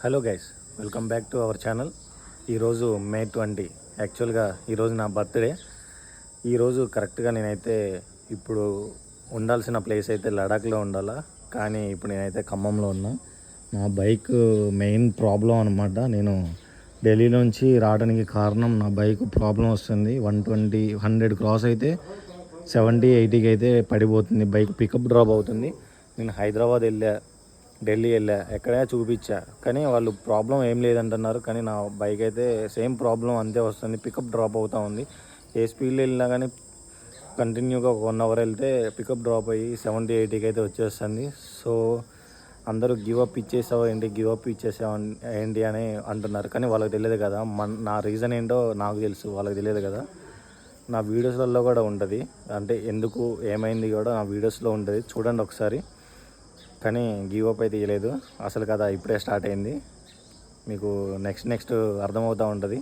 Hello guys, welcome back to our channel. ఈరోజు మే 20. యాక్చువల్గా ఈరోజు నా బర్త్డే. ఈరోజు కరెక్ట్గా నేనైతే ఇప్పుడు ఉండాల్సిన ప్లేస్ అయితే లడాఖ్లో ఉండాలా, కానీ ఇప్పుడు నేనైతే ఖమ్మంలో ఉన్నా. నా బైక్ మెయిన్ ప్రాబ్లం అనమాట. నేను ఢిల్లీ నుంచి రావడానికి కారణం నా బైక్ ప్రాబ్లం వస్తుంది. 100 క్రాస్ అయితే 70-80కి అయితే పడిపోతుంది. బైక్ పికప్ డ్రాప్ అవుతుంది. నేను హైదరాబాద్ ఢిల్లీ వెళ్ళా, ఎక్కడైనా చూపించా, కానీ వాళ్ళు ప్రాబ్లం ఏం లేదంటున్నారు. కానీ నా బైక్ అయితే సేమ్ ప్రాబ్లం అంతే వస్తుంది, పికప్ డ్రాప్ అవుతూ ఉంది. ఏ స్పీడ్లో వెళ్ళినా కానీ కంటిన్యూగా 1 అవర్ వెళ్తే పికప్ డ్రాప్ అయ్యి 70-80కి అయితే వచ్చేస్తుంది. సో అందరూ గివప్ ఇచ్చేసావు ఏంటి, గివప్ ఇచ్చేసావు ఏంటి అని అంటున్నారు. కానీ వాళ్ళకి తెలియదు కదా, నా రీజన్ ఏంటో నాకు తెలుసు, వాళ్ళకి తెలియదు కదా. నా వీడియోస్లలో కూడా ఉంటుంది, అంటే ఎందుకు ఏమైంది కూడా నా వీడియోస్లో ఉంటుంది, చూడండి ఒకసారి. కానీ గివప్ అయితే ఇవ్వలేదు, అసలు కదా ఇప్పుడే స్టార్ట్ అయింది. మీకు నెక్స్ట్ అర్థమవుతూ ఉంటుంది.